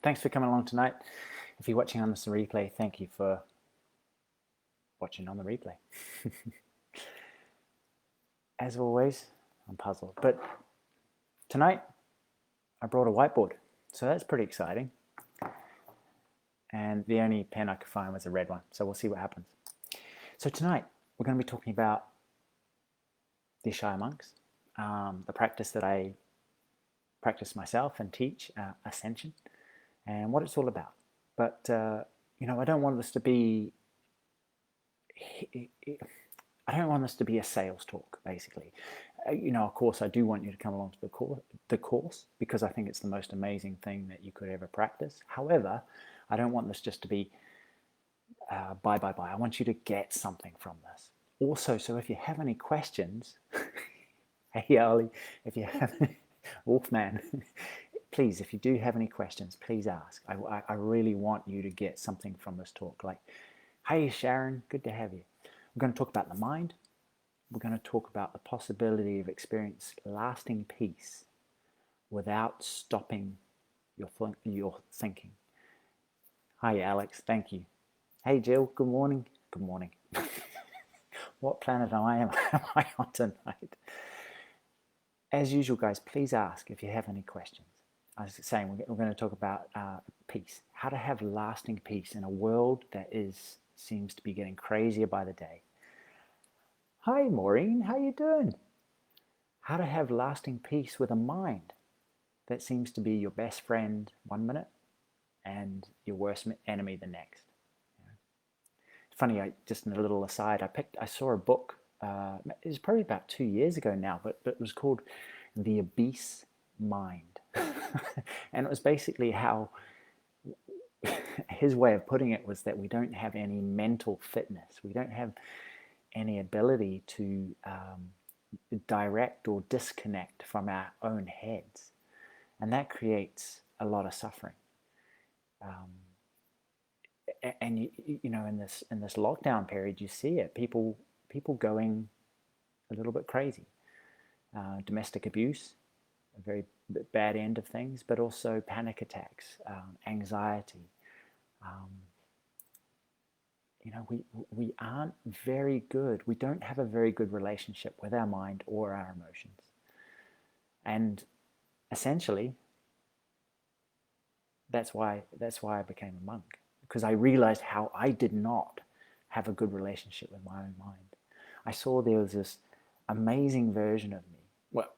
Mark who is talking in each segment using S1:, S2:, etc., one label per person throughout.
S1: Thanks for coming along tonight. If you're watching on this replay, thank you for watching on the replay. As always, I'm puzzled. But tonight, I brought a whiteboard. So that's pretty exciting. And the only pen I could find was a red one. So we'll see what happens. So tonight, we're going to be talking about the Ishaya monks, the practice that I practice myself and teach, Ascension, and what it's all about. But, I don't want this to be a sales talk, basically. Of course, I do want you to come along to the course because I think it's the most amazing thing that you could ever practice. However, I don't want this just to be bye. I want you to get something from this. Also, so if you have any questions, hey, Ollie, if you have, Wolfman, please, if you do have any questions, please ask. I really want you to get something from this talk. Like, hey, Sharon, good to have you. We're going to talk about the mind. We're going to talk about the possibility of experiencing lasting peace without stopping your thinking. Hi, Alex. Thank you. Hey, Jill. Good morning. Good morning. What planet am I on tonight? As usual, guys, please ask if you have any questions. I was saying we're going to talk about peace, how to have lasting peace in a world that seems to be getting crazier by the day. Hi, Maureen, how you doing? How to have lasting peace with a mind that seems to be your best friend one minute and your worst enemy the next. It's funny, just in a little aside, I saw a book. It was probably about 2 years ago now, but it was called The Obese Mind. And it was basically how his way of putting it was that we don't have any mental fitness. We don't have any ability to direct or disconnect from our own heads. And that creates a lot of suffering. And in this lockdown period, you see it. People going a little bit crazy. Domestic abuse, a very bad end of things, but also panic attacks, anxiety. We aren't very good. We don't have a very good relationship with our mind or our emotions. And essentially, that's why I became a monk, because I realized how I did not have a good relationship with my own mind. I saw there was this amazing version of me. Well,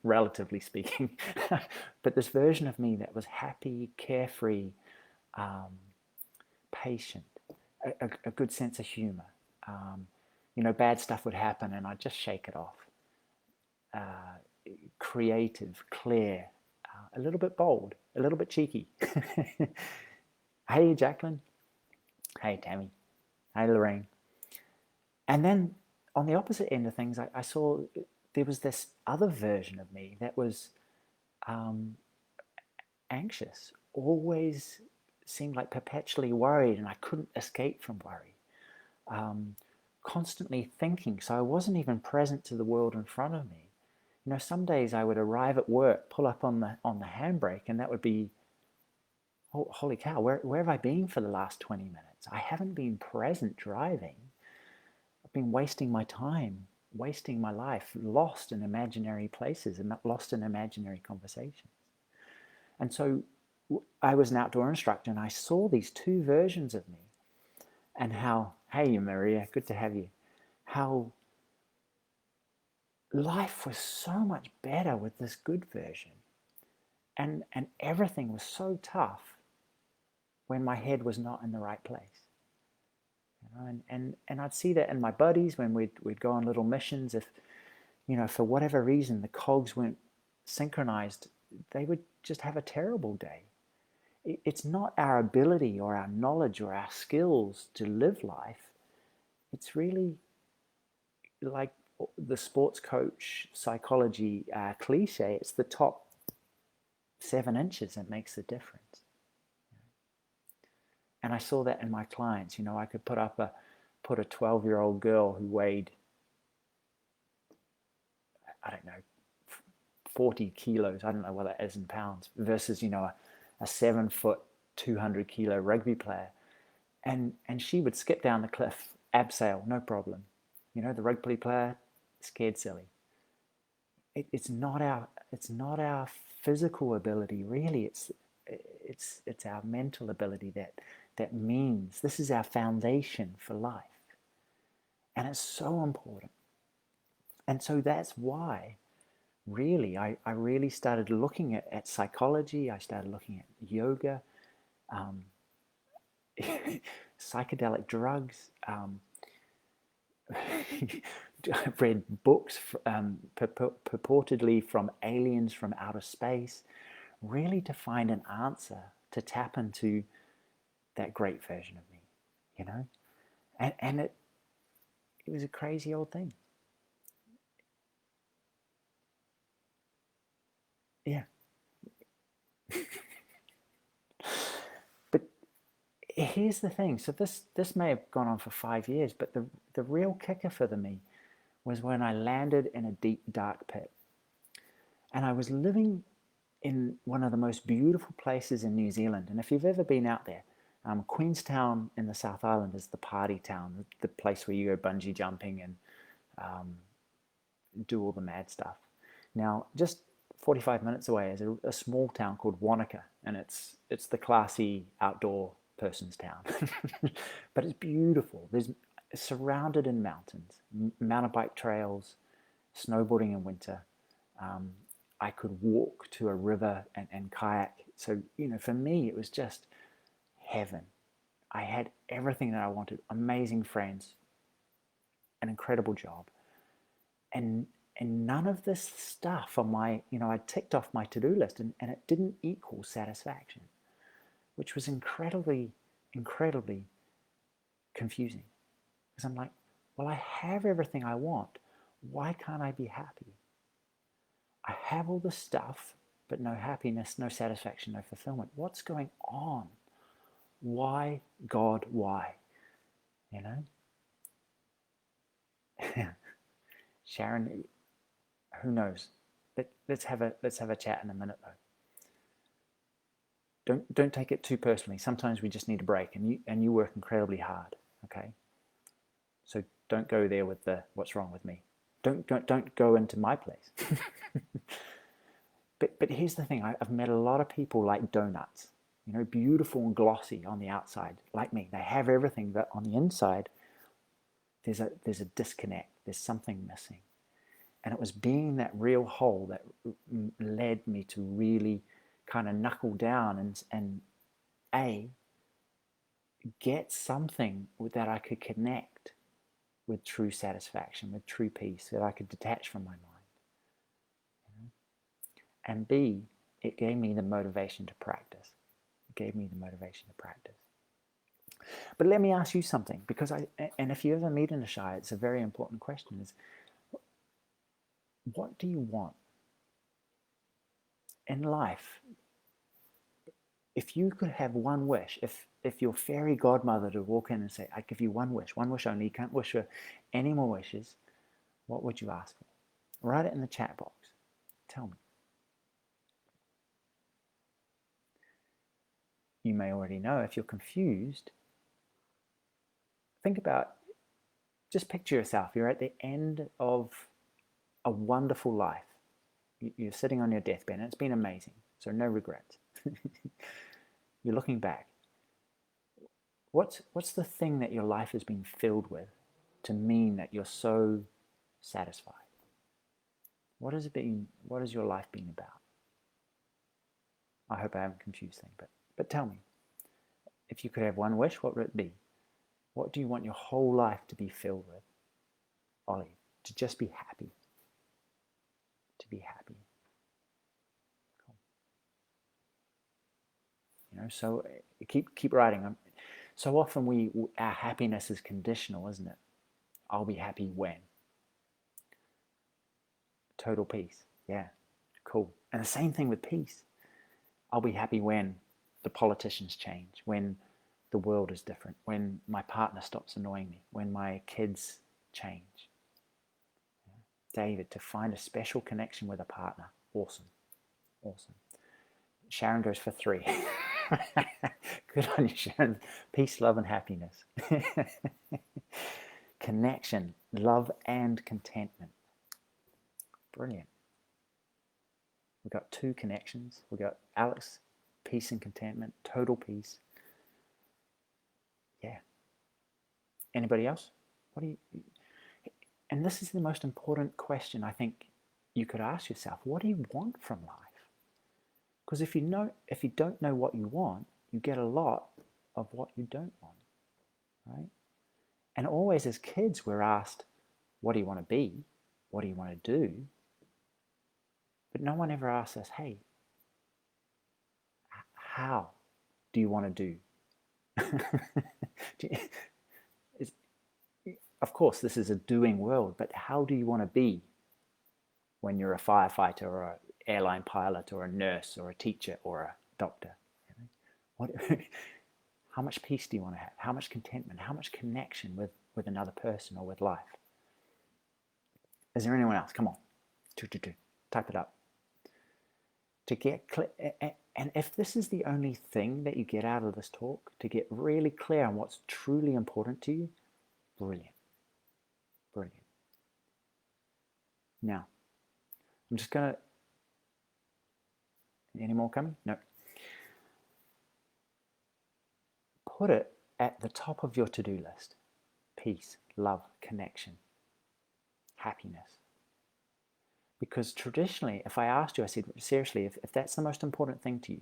S1: relatively speaking, but this version of me that was happy, carefree, patient, a good sense of humor. Bad stuff would happen and I'd just shake it off. Creative, clear, a little bit bold, a little bit cheeky. Hey, Jacqueline. Hey, Tammy. Hey, Lorraine. And then on the opposite end of things, I saw there was this other version of me that was anxious, always seemed like perpetually worried, and I couldn't escape from worry. Constantly thinking, so I wasn't even present to the world in front of me. Some days I would arrive at work, pull up on the handbrake, and that would be, oh, holy cow, where have I been for the last 20 minutes? I haven't been present driving. I've been wasting my time, wasting my life, lost in imaginary places and lost in imaginary conversations. And so I was an outdoor instructor and I saw these two versions of me, and how, hey, Maria, good to have you, how life was so much better with this good version. And everything was so tough when my head was not in the right place. And I'd see that in my buddies when we'd go on little missions. If, for whatever reason, the cogs weren't synchronized, they would just have a terrible day. It's not our ability or our knowledge or our skills to live life. It's really like the sports coach psychology cliche. It's the top 7 inches that makes the difference. And I saw that in my clients. I could put a 12-year-old girl who weighed, I don't know, 40 kilos. I don't know what that is in pounds, versus, a a 7 foot, 200 kilo rugby player. And she would skip down the cliff, abseil, no problem. The rugby player, scared silly. It's not our physical ability, really. It's our mental ability that means this is our foundation for life. And it's so important. And so that's why, really, I really started looking at psychology. I started looking at yoga, psychedelic drugs. I've read books purportedly from aliens from outer space, really to find an answer, to tap into that great version of me, and it was a crazy old thing. Yeah. But here's the thing. So this may have gone on for 5 years, but the real kicker for me was when I landed in a deep, dark pit. And I was living in one of the most beautiful places in New Zealand. And if you've ever been out there, Queenstown in the South Island is the party town, the place where you go bungee jumping and do all the mad stuff. Now, just 45 minutes away is a small town called Wanaka, and it's the classy outdoor person's town. But it's beautiful. It's surrounded in mountains, mountain bike trails, snowboarding in winter. I could walk to a river and kayak. So, for me, it was just heaven. I had everything that I wanted, amazing friends, an incredible job. And none of this stuff on my, I ticked off my to-do list and it didn't equal satisfaction, which was incredibly, incredibly confusing. Because I'm like, well, I have everything I want. Why can't I be happy? I have all the stuff, but no happiness, no satisfaction, no fulfillment. What's going on? Why, God, why? Sharon, who knows? Let's have a chat in a minute though. Don't take it too personally. Sometimes we just need a break, and you work incredibly hard. Okay, so don't go there with the what's wrong with me. Don't go into my place. But here's the thing. I've met a lot of people like donuts, beautiful and glossy on the outside, like me. They have everything, but on the inside, there's a disconnect. There's something missing. And it was being that real whole that led me to really kind of knuckle down and get something that I could connect with true satisfaction, with true peace, that I could detach from my mind. And B, it gave me the motivation to practice. But let me ask you something, because if you ever meet an Ishaya, it's a very important question, is what do you want in life? If you could have one wish, if your fairy godmother to walk in and say, I give you one wish only, you can't wish for any more wishes, what would you ask for? Write it in the chat box. Tell me. You may already know. If you're confused, think about, just picture yourself. You're at the end of a wonderful life. You're sitting on your deathbed and it's been amazing. So no regrets. You're looking back. What's the thing that your life has been filled with to mean that you're so satisfied? What has your life been about? I hope I haven't confused things, but tell me, if you could have one wish, what would it be? What do you want your whole life to be filled with? Ollie, to just be happy. To be happy. Cool. So keep writing. So often our happiness is conditional, isn't it? I'll be happy when. Total peace. Yeah, cool. And the same thing with peace. I'll be happy when the politicians change, when the world is different, when my partner stops annoying me, when my kids change. David, to find a special connection with a partner. Awesome. Sharon goes for 3. Good on you, Sharon. Peace, love, and happiness. Connection, love, and contentment. Brilliant. We've got 2 connections. We've got Alex, peace and contentment, total peace. Yeah. Anybody else? What do you... And this is the most important question I think you could ask yourself. What do you want from life? Because if you don't know what you want, you get a lot of what you don't want, right? And always as kids, we're asked, what do you want to be? What do you want to do? But no one ever asks us, hey, how do you want to do? Of course, this is a doing world, but how do you want to be when you're a firefighter or an airline pilot or a nurse or a teacher or a doctor? How much peace do you want to have? How much contentment? How much connection with another person or with life? Is there anyone else? Come on. Type it up. To get clear, and if this is the only thing that you get out of this talk, to get really clear on what's truly important to you, brilliant. Brilliant. Now, I'm just going to... Any more coming? No. Put it at the top of your to-do list. Peace, love, connection, happiness. Because traditionally, if I asked you, I said, seriously, if that's the most important thing to you,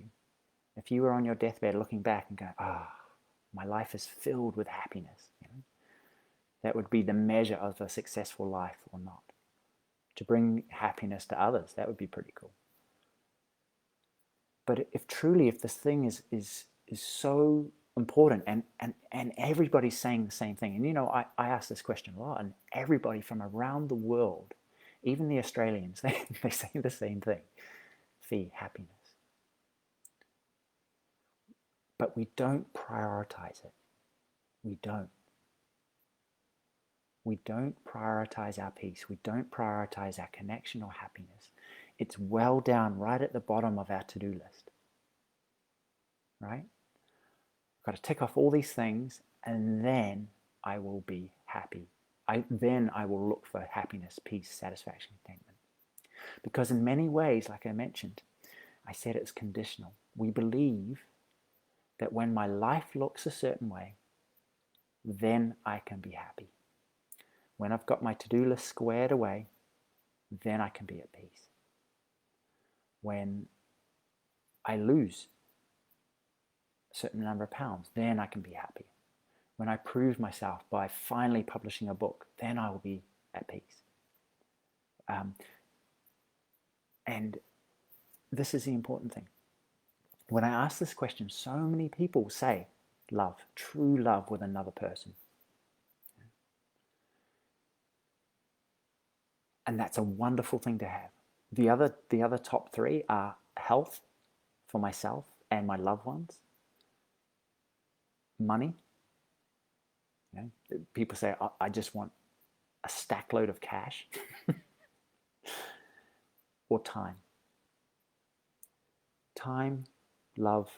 S1: if you were on your deathbed looking back and going, my life is filled with happiness, that would be the measure of a successful life or not. To bring happiness to others, that would be pretty cool. But if this thing is so important, and everybody's saying the same thing, and I ask this question a lot, and everybody from around the world, even the Australians, they say the same thing. Fee, happiness. But we don't prioritize it. We don't. We don't prioritize our peace. We don't prioritize our connection or happiness. It's well down right at the bottom of our to-do list. Right? I've got to tick off all these things, and then I will be happy. Then I will look for happiness, peace, satisfaction, contentment. Because in many ways, like I mentioned, I said it's conditional. We believe that when my life looks a certain way, then I can be happy. When I've got my to-do list squared away, then I can be at peace. When I lose a certain number of pounds, then I can be happy. When I prove myself by finally publishing a book, then I will be at peace. And this is the important thing. When I ask this question, so many people say love, true love with another person. And that's a wonderful thing to have. The other top 3 are health for myself and my loved ones, money. People say, I just want a stack load of cash. Or time. Time, love,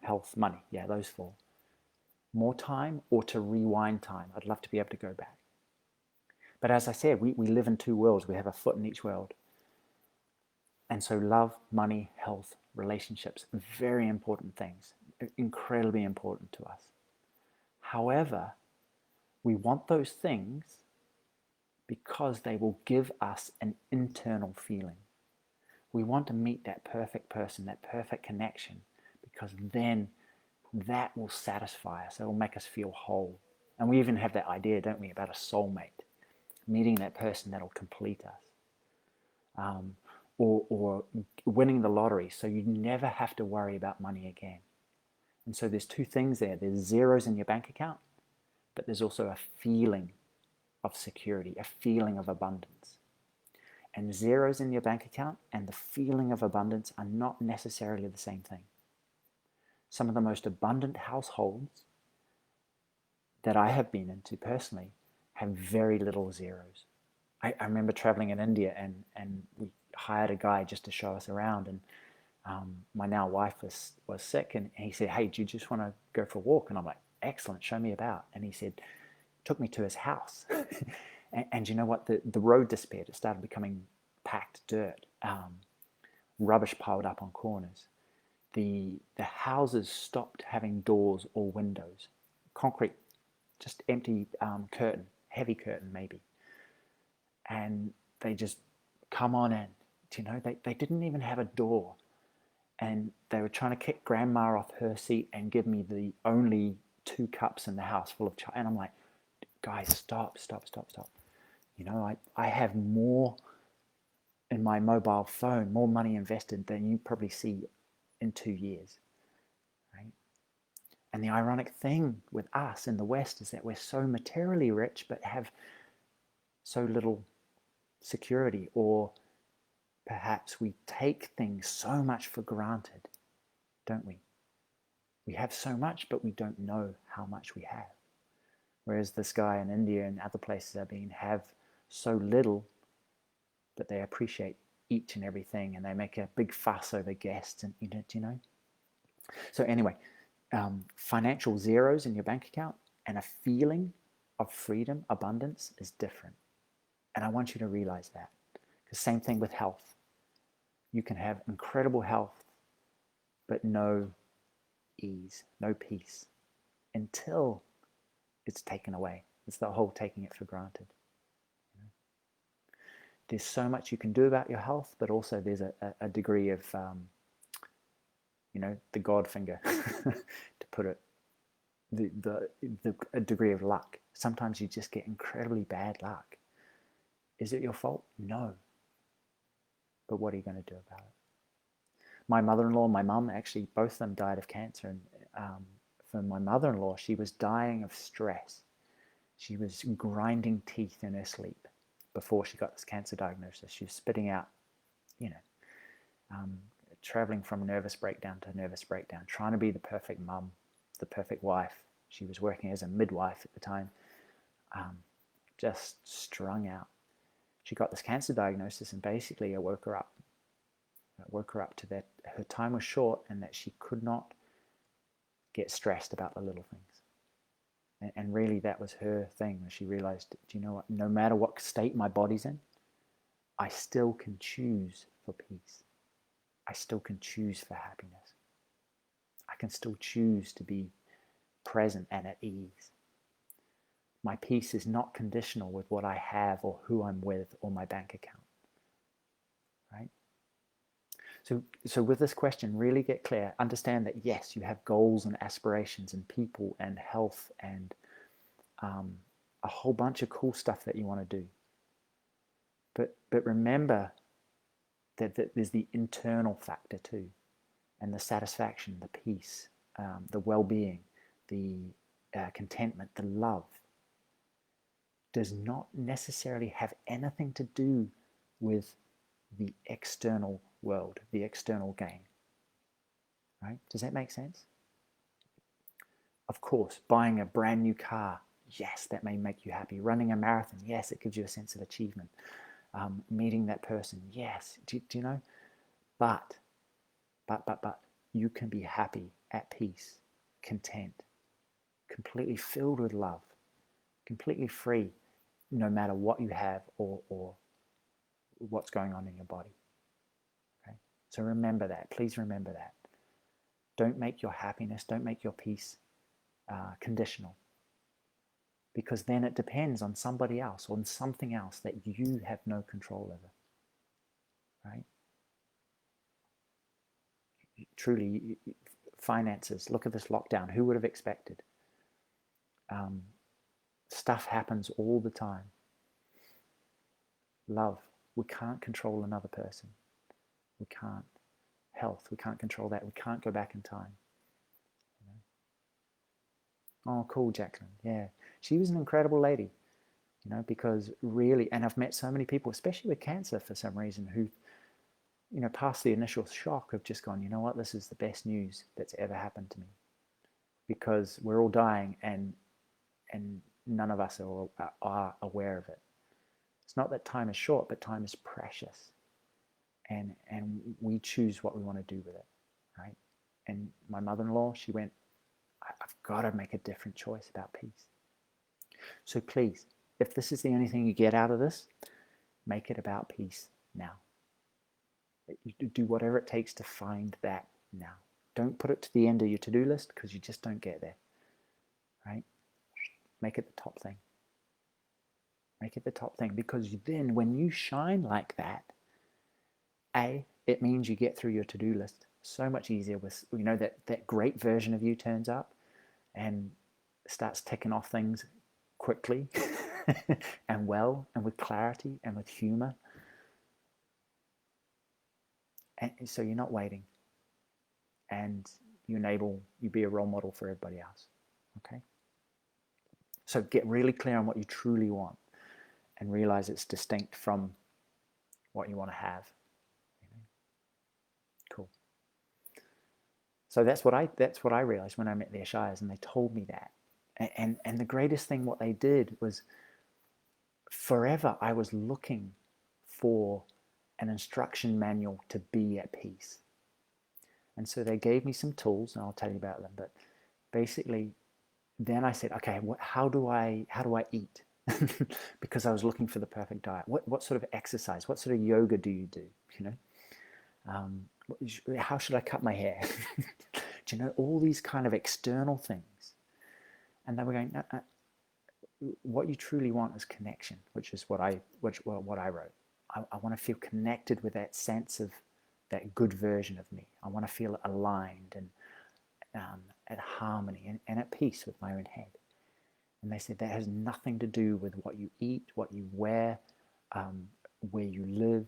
S1: health, money. Yeah, those 4. More time, or to rewind time. I'd love to be able to go back. But as I said, we live in 2 worlds. We have a foot in each world. And so love, money, health, relationships, very important things. Incredibly important to us. However, we want those things because they will give us an internal feeling. We want to meet that perfect person, that perfect connection, because then that will satisfy us. It will make us feel whole. And we even have that idea, don't we, about a soulmate, meeting that person that will complete us. Or winning the lottery, so you never have to worry about money again. And so there's 2 things there. There's zeros in your bank account, but there's also a feeling of security, a feeling of abundance. And zeros in your bank account and the feeling of abundance are not necessarily the same thing. Some of the most abundant households that I have been into personally have very little zeros. I remember traveling in India and we hired a guy just to show us around, and my now wife was sick, and he said, hey, do you just want to go for a walk? And I'm like, excellent, show me about. And he said, took me to his house. and you know what? The road disappeared. It started becoming packed dirt, rubbish piled up on corners. The houses stopped having doors or windows. Concrete, just empty curtain, heavy curtain maybe. And they just come on in. You know, they didn't even have a door. And they were trying to kick grandma off her seat and give me the only 2 cups in the house full of chai. And I'm like, guys, stop. You know, I have more in my mobile phone, more money invested than you probably see in 2 years, right? And the ironic thing with us in the West is that we're so materially rich but have so little security, or perhaps we take things so much for granted, don't we? We have so much, but we don't know how much we have. Whereas this guy in India and other places have so little, but they appreciate each and everything, and they make a big fuss over guests, and you know. So anyway, financial zeros in your bank account and a feeling of freedom, abundance is different. And I want you to realize that. Because same thing with health. You can have incredible health, but no ease, no peace, until it's taken away. It's the whole taking it for granted. There's so much you can do about your health, but also there's a degree of, you know, the God finger, to put it, a degree of luck. Sometimes you just get incredibly bad luck. Is it your fault? No. But what are you going to do about it? My mother-in-law and my mum, actually, both of them died of cancer. And for my mother-in-law, she was dying of stress. She was grinding teeth in her sleep before she got this cancer diagnosis. She was spitting out, you know, traveling from nervous breakdown to nervous breakdown, trying to be the perfect mum, the perfect wife. She was working as a midwife at the time, just strung out. She got this cancer diagnosis, and basically I woke her up. To that her time was short and that she could not get stressed about the little things. And really that was her thing. She realized, do you know what? No matter what state my body's in, I still can choose for peace. I still can choose for happiness. I can still choose to be present and at ease. My peace is not conditional with what I have or who I'm with or my bank account, right? So with this question, really get clear. Understand that, yes, you have goals and aspirations and people and health and a whole bunch of cool stuff that you want to do. But remember that there's the internal factor too, and the satisfaction, the peace, the well-being, the contentment, the love does not necessarily have anything to do with the external world, the external gain. Right? Does that make sense? Of course, buying a brand new car, yes, that may make you happy. Running a marathon, yes, it gives you a sense of achievement. Meeting that person, yes. Do you know? But you can be happy, at peace, content, completely filled with love, completely free, no matter what you have or what's going on in your body. Okay? So remember that. Please remember that. Don't make your happiness, don't make your peace conditional. Because then it depends on somebody else, on something else that you have no control over. Right? Truly, finances, look at this lockdown. Who would have expected? Stuff happens all the time. Love, we can't control another person. We can't. Health, we can't control that. We can't go back in time. Oh, cool, Jacqueline. Yeah, she was an incredible lady, you know, because really, and I've met so many people, especially with cancer for some reason, who, you know, past the initial shock have just gone, you know what, this is the best news that's ever happened to me, because we're all dying and none of us are aware of it. It's not that time is short, but time is precious. and we choose what we want to do with it, right? And my mother-in-law, she went, I've got to make a different choice about peace. So please, if this is the only thing you get out of this, make it about peace now. You do whatever it takes to find that now. Don't put it to the end of your to-do list, because you just don't get there, right? Make it the top thing. Make it the top thing, because then when you shine like that, it means you get through your to-do list so much easier. With, you know, that great version of you turns up and starts ticking off things quickly and well, and with clarity and with humor. And so you're not waiting, and you be a role model for everybody else. Okay? So get really clear on what you truly want, and realize it's distinct from what you want to have. Cool. So that's what I realized when I met the Ishayas, and they told me that. And the greatest thing what they did was, forever I was looking for an instruction manual to be at peace. And so they gave me some tools, and I'll tell you about them. But basically, then I said, okay, how do I eat? Because I was looking for the perfect diet. What sort of exercise? What sort of yoga do you do? You know, how should I cut my hair? Do you know, all these kind of external things? And they were going, what you truly want is connection, which is what I wrote. I want to feel connected with that sense of that good version of me. I want to feel aligned and at harmony and at peace with my own head. And they said that has nothing to do with what you eat, what you wear, where you live,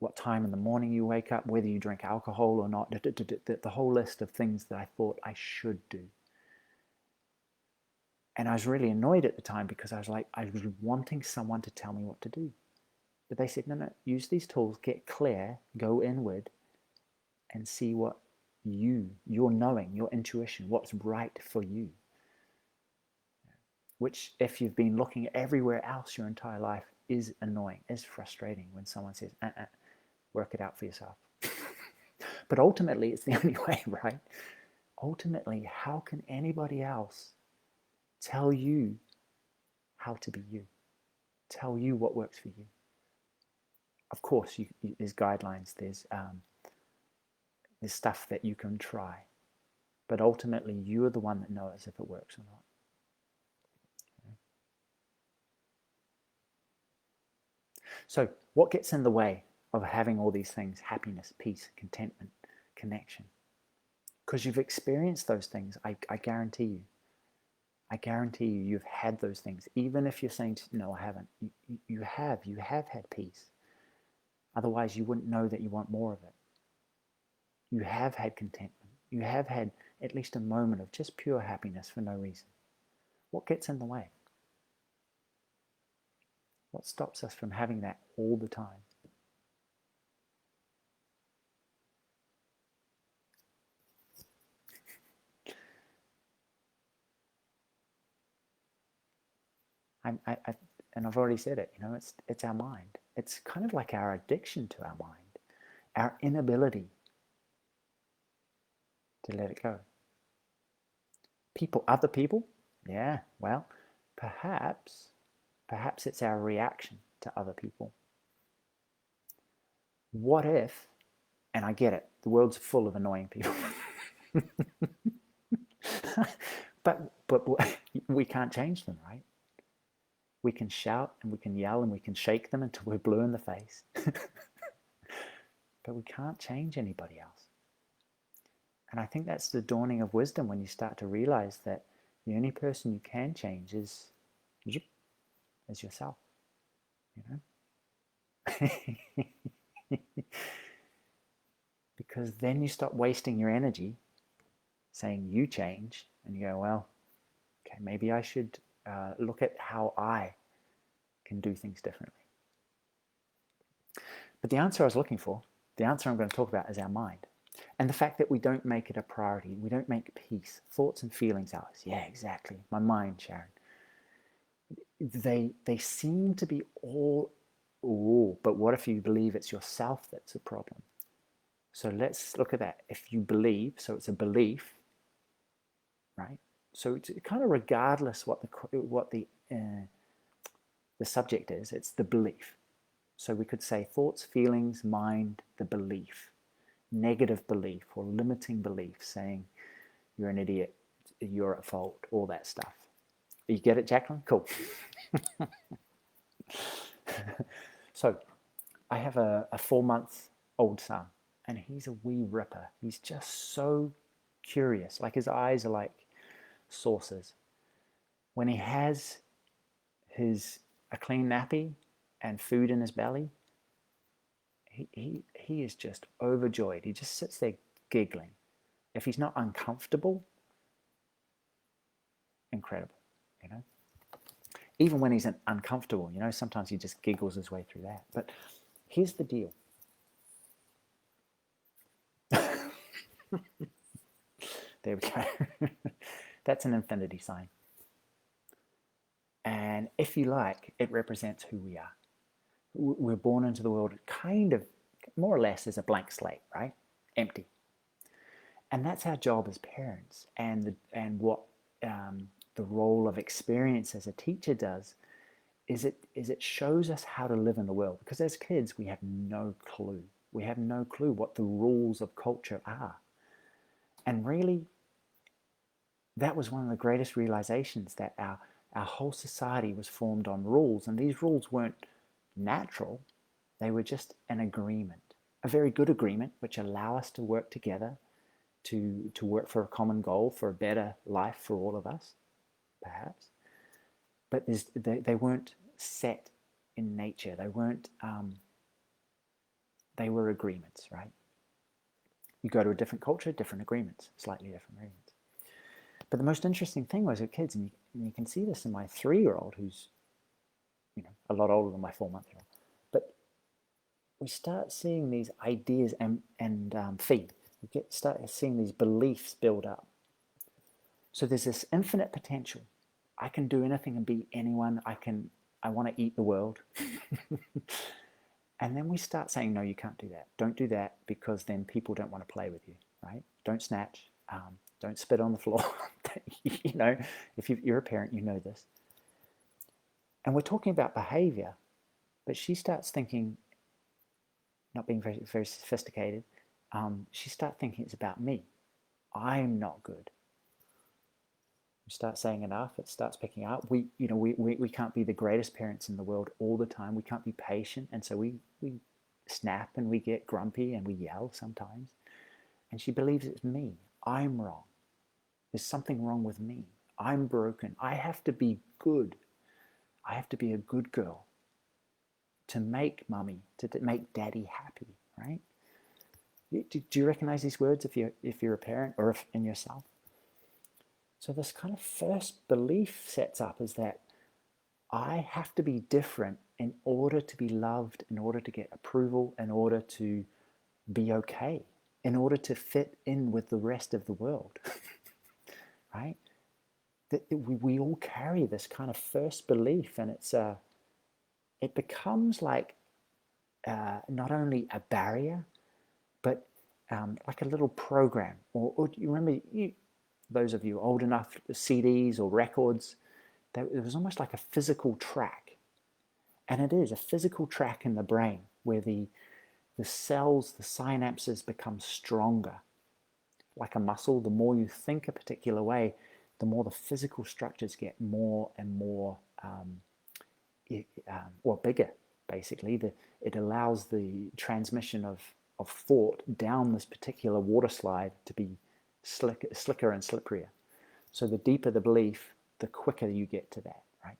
S1: what time in the morning you wake up, whether you drink alcohol or not, the whole list of things that I thought I should do. And I was really annoyed at the time, because I was wanting someone to tell me what to do. But they said, no, use these tools, get clear, go inward, and see what your knowing, your intuition, what's right for you. Which, if you've been looking everywhere else your entire life, is annoying, is frustrating when someone says, work it out for yourself. But ultimately, it's the only way, right? Ultimately, how can anybody else tell you how to be you? Tell you what works for you? Of course, there's guidelines, there's stuff that you can try. But ultimately, you are the one that knows if it works or not. So what gets in the way of having all these things? Happiness, peace, contentment, connection. Because you've experienced those things, I guarantee you. I guarantee you've had those things. Even if you're saying, no, I haven't. You have had peace. Otherwise, you wouldn't know that you want more of it. You have had contentment. You have had at least a moment of just pure happiness for no reason. What gets in the way? What stops us from having that all the time? And I've already said it, it's our mind. It's kind of like our addiction to our mind, our inability to let it go. Other people, yeah, well, perhaps it's our reaction to other people. What if, and I get it, the world's full of annoying people. but we can't change them, right? We can shout and we can yell and we can shake them until we're blue in the face. But we can't change anybody else. And I think that's the dawning of wisdom, when you start to realize that the only person you can change is yourself. Because then you stop wasting your energy saying you change, and you go, well, okay, maybe I should look at how I can do things differently. But the answer I was looking for, the answer I'm going to talk about, is our mind. And the fact that we don't make it a priority. We don't make peace, thoughts and feelings ours. Yeah, exactly. My mind, Sharon. They seem to be all Ooh, but what if you believe it's yourself that's a problem? So let's look at that. If you believe, so it's a belief, right? So it's kind of regardless what the subject is, it's the belief. So we could say thoughts, feelings, mind, the belief, negative belief or limiting belief, saying you're an idiot, you're at fault, all that stuff. You get it, Jacqueline? Cool. So I have a 4-month-old son, and he's a wee ripper. He's just so curious. Like his eyes are like saucers. When he has a clean nappy and food in his belly, he is just overjoyed. He just sits there giggling. If he's not uncomfortable, incredible, you know. Even when he's uncomfortable, you know, sometimes he just giggles his way through that. But here's the deal. There we go. That's an infinity sign. And if you like, it represents who we are. We're born into the world kind of more or less as a blank slate, right? Empty. And that's our job as parents. And what the role of experience as a teacher does is it shows us how to live in the world. Because as kids, we have no clue. We have no clue what the rules of culture are. And really, that was one of the greatest realizations, that our whole society was formed on rules. And these rules weren't natural. They were just an agreement, a very good agreement, which allow us to work together, to work for a common goal, for a better life for all of us, perhaps. But they weren't set in nature. They weren't. They were agreements, right? You go to a different culture, different agreements, slightly different agreements. But the most interesting thing was with kids, and you can see this in my 3-year-old, who's, you know, a lot older than my 4-month-year-old. But we start seeing these ideas and feed. We start seeing these beliefs build up. So there's this infinite potential. I can do anything and be anyone. I want to eat the world. And then we start saying, no, you can't do that. Don't do that, because then people don't want to play with you, right? Don't snatch. Don't spit on the floor. You know, if you're a parent, you know this. And we're talking about behavior, but she starts thinking, not being very, very sophisticated, she starts thinking it's about me. I'm not good. We start saying enough, it starts picking up. We can't be the greatest parents in the world all the time. We can't be patient, and so we snap and we get grumpy and we yell sometimes. And she believes it's me. I'm wrong. There's something wrong with me. I'm broken. I have to be good. I have to be a good girl to make mommy, to make daddy happy, right? Do you recognize these words if you're a parent, or if in yourself? So this kind of first belief sets up is that I have to be different in order to be loved, in order to get approval, in order to be okay, in order to fit in with the rest of the world, right? We all carry this kind of first belief, and it becomes like not only a barrier, but like a little program. Or you remember, those of you old enough, CDs or records, it was almost like a physical track. And it is a physical track in the brain where the cells, the synapses become stronger. Like a muscle, the more you think a particular way, the more the physical structures get more and more, or bigger, basically. It allows the transmission of thought down this particular water slide to be slicker and slipperier. So the deeper the belief, the quicker you get to that, right?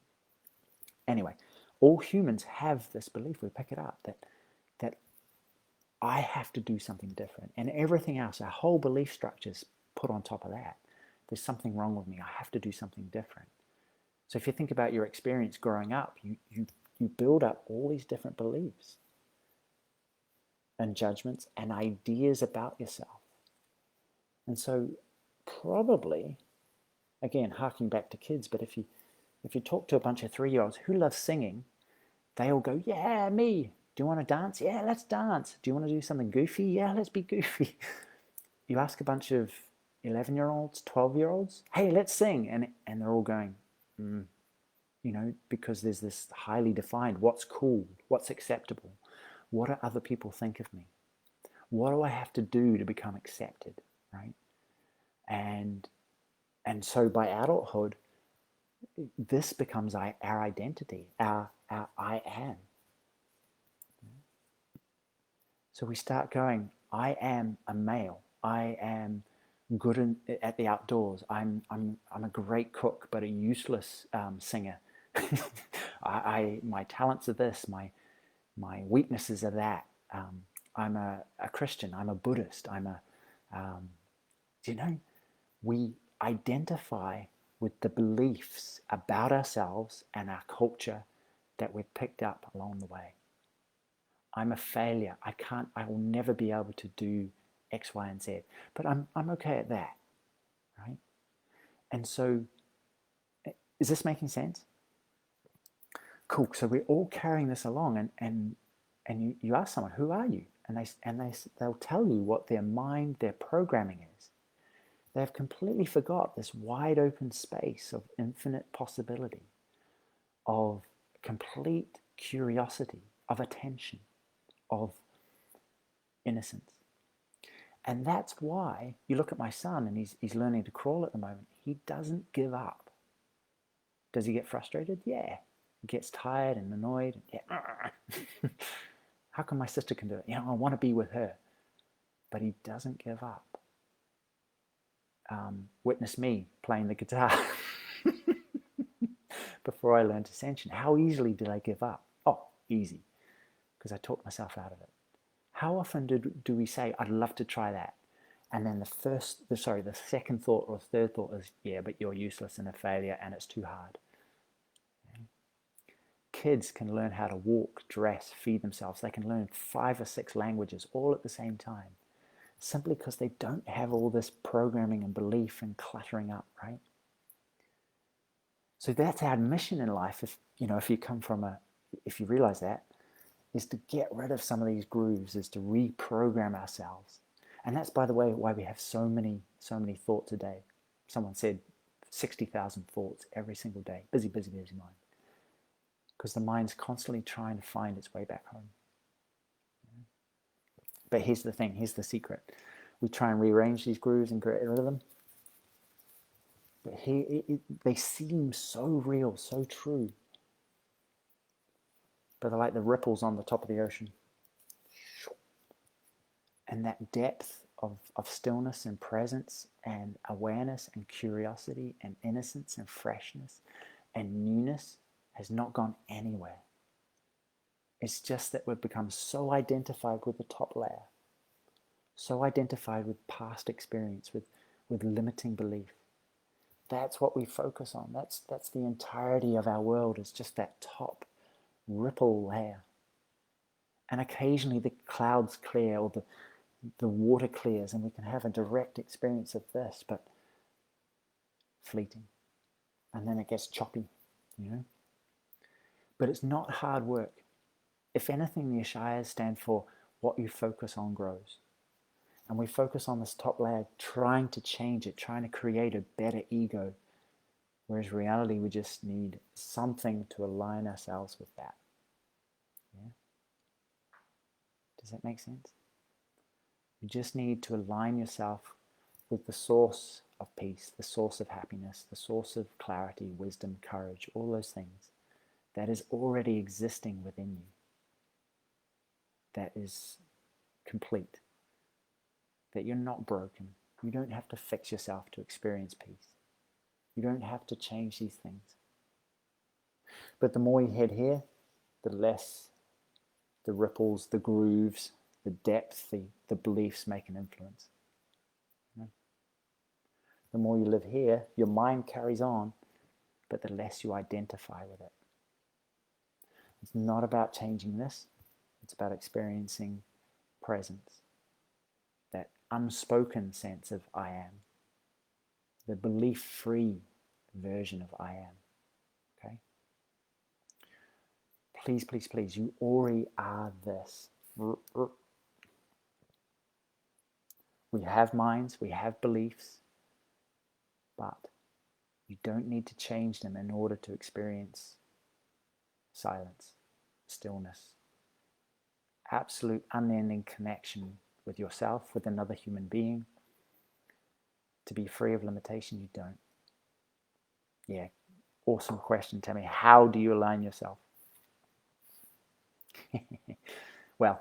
S1: Anyway, all humans have this belief, we pick it up, that I have to do something different. And everything else, our whole belief structures put on top of that. There's something wrong with me. I have to do something different. So if you think about your experience growing up, you build up all these different beliefs and judgments and ideas about yourself. And so probably, again, harking back to kids, but if you talk to a bunch of 3-year-olds who love singing, They all go, yeah, me. Do you want to dance? Yeah, let's dance. Do you want to do something goofy? Yeah, let's be goofy. You ask a bunch of 11-year-olds, 12-year-olds, hey, let's sing. And they're all going, because there's this highly defined what's cool, what's acceptable, what do other people think of me? What do I have to do to become accepted, right? And so by adulthood, this becomes our identity, our I am. So we start going, I am a male. I am good at the outdoors. I'm a great cook, but a useless singer. My talents are this. My weaknesses are that. I'm a Christian. I'm a Buddhist. We identify with the beliefs about ourselves and our culture that we've picked up along the way. I'm a failure. I will never be able to do X, Y, and Z. But I'm okay at that, right? And so, is this making sense? Cool. So we're all carrying this along, and you ask someone, who are you? And they'll tell you what their mind, their programming is. They've completely forgot this wide open space of infinite possibility, of complete curiosity, of attention, of innocence. And that's why you look at my son, and he's learning to crawl at the moment. He doesn't give up. Does he get frustrated? Yeah. He gets tired and annoyed. Yeah. How come my sister can do it? I want to be with her. But he doesn't give up. Witness me playing the guitar before I learned Ascension. How easily did I give up? Oh, easy, because I talked myself out of it. How often do we say, I'd love to try that? And then the second thought or third thought is, yeah, but you're useless and a failure and it's too hard. Okay? Kids can learn how to walk, dress, feed themselves. They can learn 5 or 6 languages all at the same time, simply because they don't have all this programming and belief and cluttering up, right? So that's our mission in life. If you realize that, is to get rid of some of these grooves, is to reprogram ourselves. And that's, by the way, why we have so many thoughts a day. Someone said 60,000 thoughts every single day. Busy, busy, busy mind. Because the mind's constantly trying to find its way back home. But here's the thing, here's the secret. We try and rearrange these grooves and get rid of them. But they seem so real, so true. But they're like the ripples on the top of the ocean. And that depth of stillness and presence and awareness and curiosity and innocence and freshness and newness has not gone anywhere. It's just that we've become so identified with the top layer, so identified with past experience, with limiting belief. That's what we focus on. That's the entirety of our world, is just that top ripple layer. And occasionally the clouds clear or the water clears and we can have a direct experience of this, but fleeting. And then it gets choppy, But it's not hard work. If anything, the Ishayas stand for what you focus on grows. And we focus on this top layer, trying to change it, trying to create a better ego. Whereas reality, we just need something to align ourselves with that. Yeah? Does that make sense? You just need to align yourself with the source of peace, the source of happiness, the source of clarity, wisdom, courage, all those things that is already existing within you. That is complete. That you're not broken. You don't have to fix yourself to experience peace. You don't have to change these things. But the more you head here, the less the ripples, the grooves, the depth, the beliefs make an influence. The more you live here, your mind carries on, but the less you identify with it. It's not about changing this. It's about experiencing presence. That unspoken sense of I am. The belief-free version of I am. Okay? please, please, please, you already are this. We have minds, we have beliefs, but you don't need to change them in order to experience silence, stillness, absolute unending connection with yourself, with another human being. To be free of limitation, you don't. Yeah, awesome question, Tammy. How do you align yourself? Well,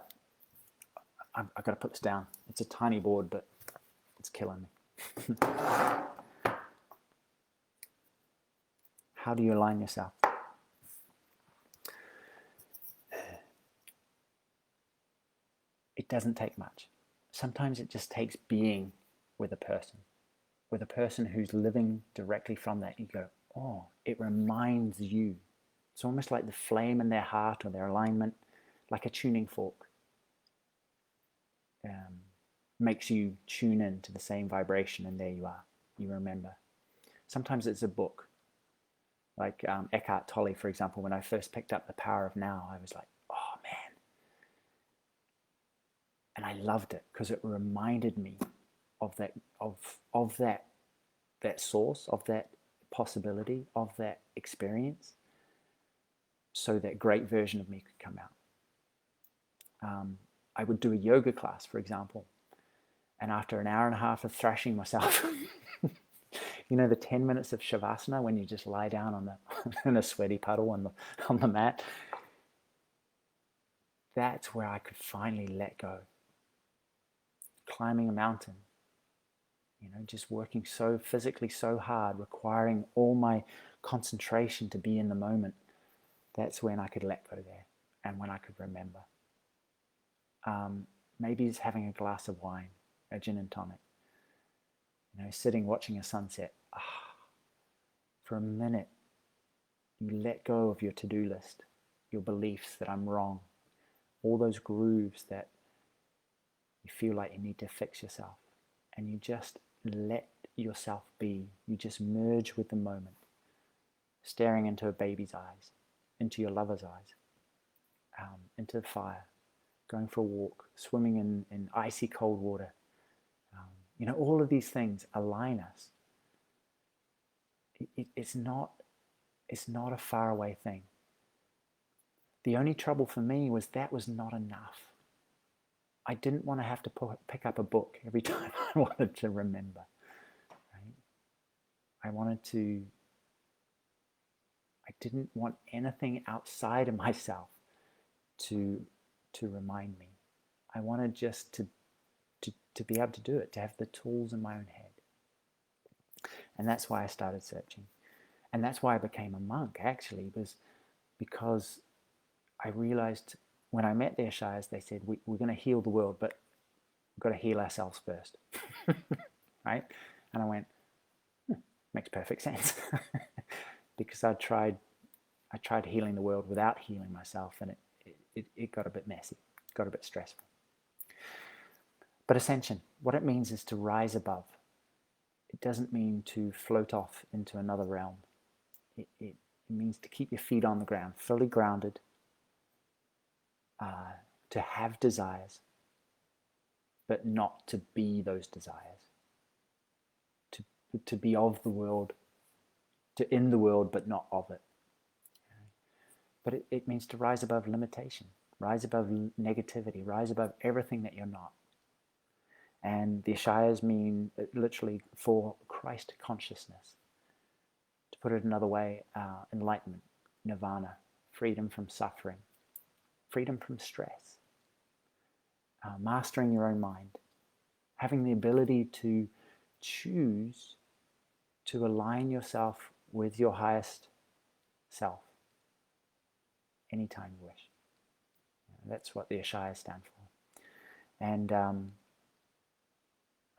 S1: I've got to put this down. It's a tiny board, but it's killing me. How do you align yourself? It doesn't take much. Sometimes it just takes being with a person who's living directly from that. You go, oh, it reminds you. It's almost like the flame in their heart or their alignment, like a tuning fork. Makes you tune in to the same vibration, and there you are. You remember. Sometimes it's a book. Like Eckhart Tolle, for example, when I first picked up The Power of Now, I was like, oh man. And I loved it because it reminded me of that source, of that possibility, of that experience, so that great version of me could come out. I would do a yoga class, for example, and after an hour and a half of thrashing myself, you know, the 10 minutes of Shavasana when you just lie down on in a sweaty puddle on the mat, that's where I could finally let go. Climbing a mountain, you know, just working so physically so hard, requiring all my concentration to be in the moment. That's when I could let go there, and when I could remember. Maybe it's having a glass of wine, a gin and tonic. You know, sitting watching a sunset. For a minute, you let go of your to-do list, your beliefs that I'm wrong, all those grooves that you feel like you need to fix yourself, and you just let yourself be. You just merge with the moment, staring into a baby's eyes, into your lover's eyes, into the fire, going for a walk, swimming in icy cold water. You know, all of these things align us. It's not a faraway thing. The only trouble for me was that was not enough. I didn't want to have to pick up a book every time I wanted to remember. Right? I didn't want anything outside of myself to remind me. I wanted just to be able to do it, to have the tools in my own head. And that's why I started searching. And that's why I became a monk, actually, was because I realized when I met the Ishayas, they said, we're going to heal the world, but we've got to heal ourselves first. Right? And I went, makes perfect sense. Because I tried healing the world without healing myself, and it got a bit messy, got a bit stressful. But ascension, what it means is to rise above. It doesn't mean to float off into another realm. It means to keep your feet on the ground, fully grounded, to have desires, but not to be those desires. To be of the world, to in the world, but not of it. But it means to rise above limitation, rise above negativity, rise above everything that you're not. And the Ishayas mean literally for Christ consciousness. To put it another way, enlightenment, nirvana, freedom from suffering, freedom from stress, mastering your own mind, having the ability to choose to align yourself with your highest self anytime you wish. That's what the Ishayas stand for.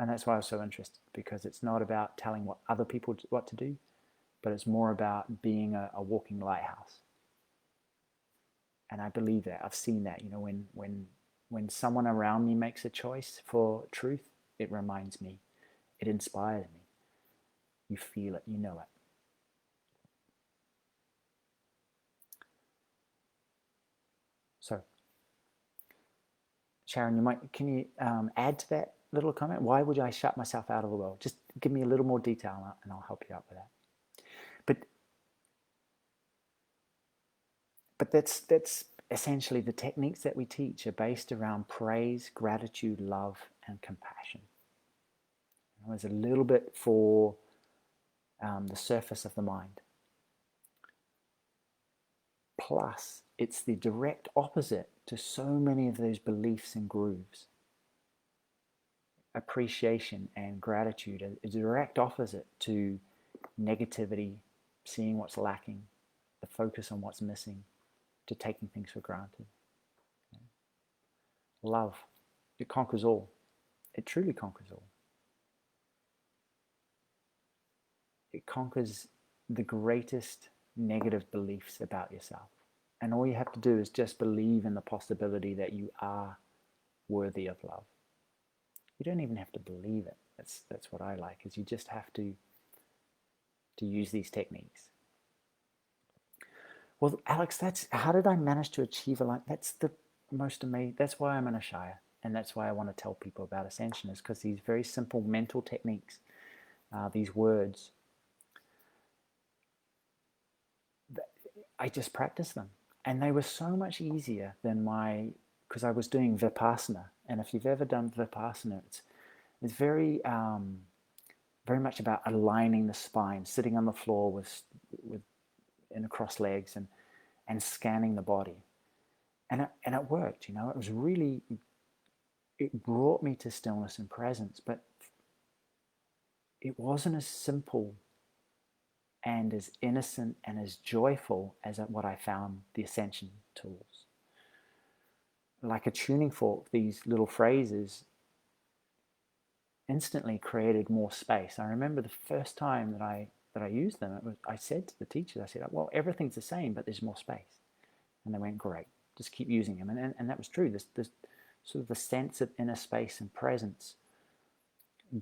S1: And that's why I was so interested, because it's not about telling other people what to do, but it's more about being a walking lighthouse. And I believe that. I've seen that. You know, when someone around me makes a choice for truth, it reminds me. It inspires me. You feel it. You know it. Sharon, can you add to that little comment? Why would I shut myself out of the world? Just give me a little more detail and I'll help you out with that. But that's essentially the techniques that we teach are based around praise, gratitude, love, and compassion. There's a little bit for the surface of the mind. Plus, it's the direct opposite to so many of those beliefs and grooves. Appreciation and gratitude are a direct opposite to negativity, seeing what's lacking, the focus on what's missing, to taking things for granted. Love, it conquers all. It truly conquers all. It conquers the greatest negative beliefs about yourself. And all you have to do is just believe in the possibility that you are worthy of love. You don't even have to believe it. That's what I like, is you just have to use these techniques. Well, Alex, how did I manage to achieve a life? That's the most amazing. That's why I'm an Ishaya, and that's why I want to tell people about Ascension, is because these very simple mental techniques, these words, I just practiced them, and they were so much easier than because I was doing Vipassana, and if you've ever done Vipassana, it's very very much about aligning the spine, sitting on the floor with in cross legs and scanning the body. And it worked, It was really, it brought me to stillness and presence, but it wasn't as simple and as innocent and as joyful as what I found the Ascension tools. Like a tuning fork, these little phrases instantly created more space. I remember the first time that I used them, I said to the teachers, I said, well, everything's the same, but there's more space. And they went, great, just keep using them. And that was true. This sort of the sense of inner space and presence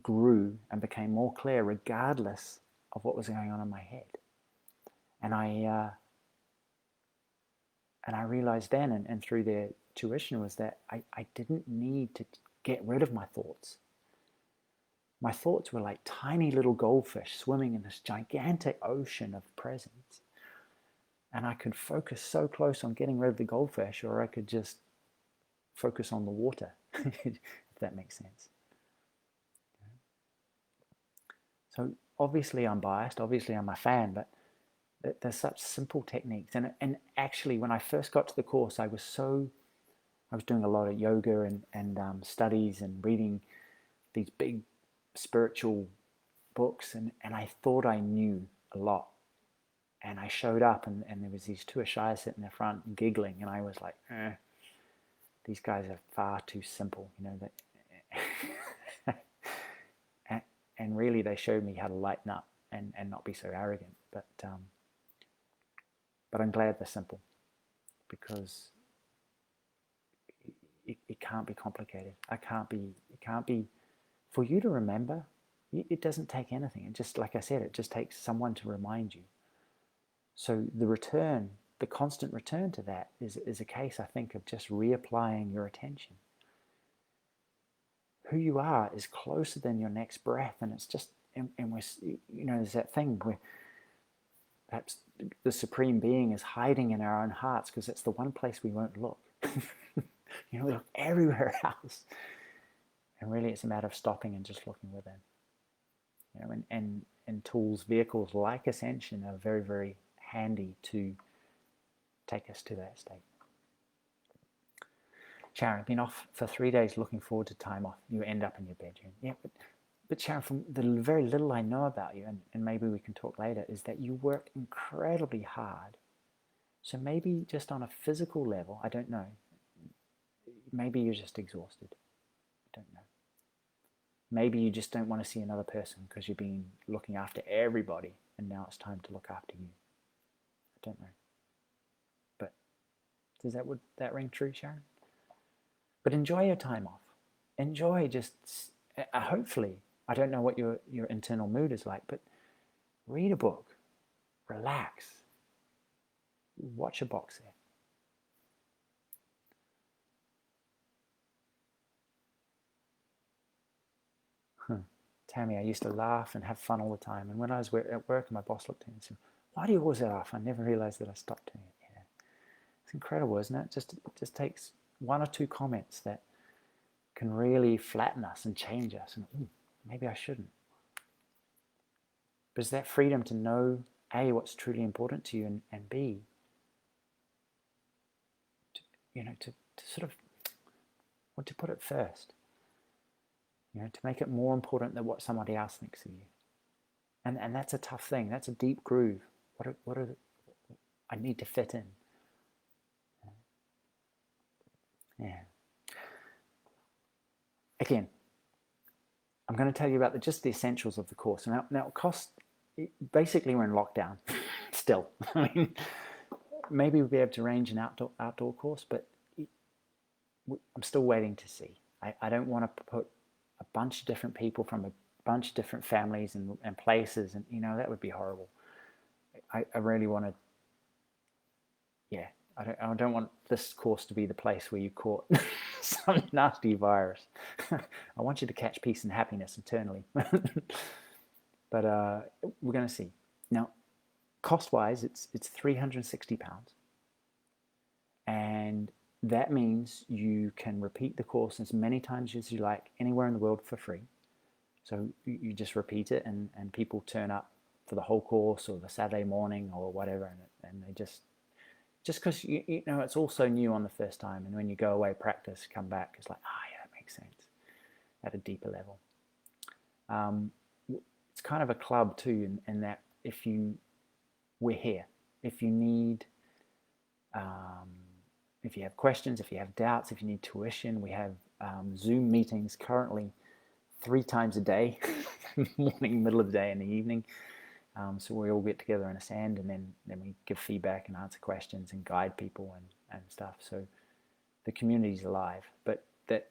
S1: grew and became more clear regardless of what was going on in my head. And I realized then, and through their tuition, was that I didn't need to get rid of my thoughts. My thoughts were like tiny little goldfish swimming in this gigantic ocean of presence. And I could focus so close on getting rid of the goldfish, or I could just focus on the water, if that makes sense. So obviously I'm biased, obviously I'm a fan, but there's such simple techniques. And actually, when I first got to the course, I was doing a lot of yoga and studies and reading these big spiritual books, and I thought I knew a lot. And I showed up, and there was these two Ishayas sitting in the front giggling, and I was like, these guys are far too simple, that and really they showed me how to lighten up and not be so arrogant. But I'm glad they're simple, because it can't be complicated. It can't be for you to remember. It doesn't take anything. It just, like I said, it just takes someone to remind you. So the constant return to that is a case, I think, of just reapplying your attention. Who you are is closer than your next breath, and it's just, and we're, there's that thing where perhaps the Supreme Being is hiding in our own hearts, because it's the one place we won't look. We look everywhere else, and really it's a matter of stopping and just looking within. And tools, vehicles like Ascension are very, very handy to take us to that state. Sharon, been off for 3 days, looking forward to time off. You end up in your bedroom. Yeah, but Sharon, from the very little I know about you, and maybe we can talk later, is that you work incredibly hard. So maybe just on a physical level, I don't know, maybe you're just exhausted. I don't know. Maybe you just don't want to see another person because you've been looking after everybody, and now it's time to look after you. I don't know. But would that ring true, Sharon? But enjoy your time off. Enjoy just, hopefully, I don't know what your internal mood is like, but read a book, relax, watch a box set. Tammy, I used to laugh and have fun all the time. And when I was at work, and my boss looked at me and said, why do you always laugh? I never realized that I stopped doing it. Yeah. It's incredible, isn't it? It just takes one or two comments that can really flatten us and change us. And maybe I shouldn't. But it's that freedom to know, A, what's truly important to you, and B, to sort of want to put it first. To make it more important than what somebody else thinks of you. And that's a tough thing. That's a deep groove. I need to fit in. Yeah. Again, I'm going to tell you about just the essentials of the course. Now cost, basically we're in lockdown still. I mean, maybe we'll be able to arrange an outdoor course, but I'm still waiting to see. I don't want to put a bunch of different people from a bunch of different families and places, and that would be horrible. I really want to, I don't want this course to be the place where you caught some nasty virus. I want you to catch peace and happiness eternally. But we're going to see. Now, cost-wise, it's £360, and that means you can repeat the course as many times as you like anywhere in the world for free. So you just repeat it, and people turn up for the whole course or the Saturday morning or whatever, and they just because it's all so new on the first time, and when you go away, practice, come back, it's like, yeah, that makes sense at a deeper level. It's kind of a club too, in that we're here. If you need, if you have questions, if you have doubts, if you need tuition, we have Zoom meetings currently 3 times a day, morning, middle of the day, and the evening. So we all get together in a sand, and then we give feedback and answer questions and guide people and stuff. So the community's alive, but that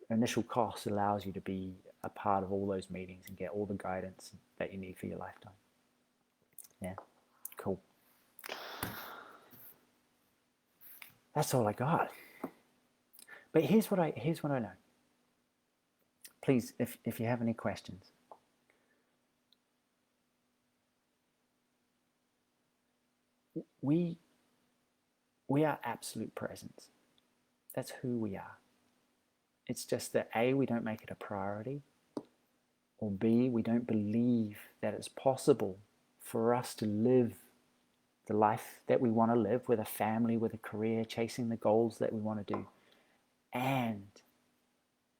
S1: initial cost allows you to be a part of all those meetings and get all the guidance that you need for your lifetime. Yeah, cool. That's all I got. But here's what I know. Please, if you have any questions. We are absolute presence. That's who we are. It's just that A, we don't make it a priority, or B, we don't believe that it's possible for us to live the life that we want to live, with a family, with a career, chasing the goals that we want to do, and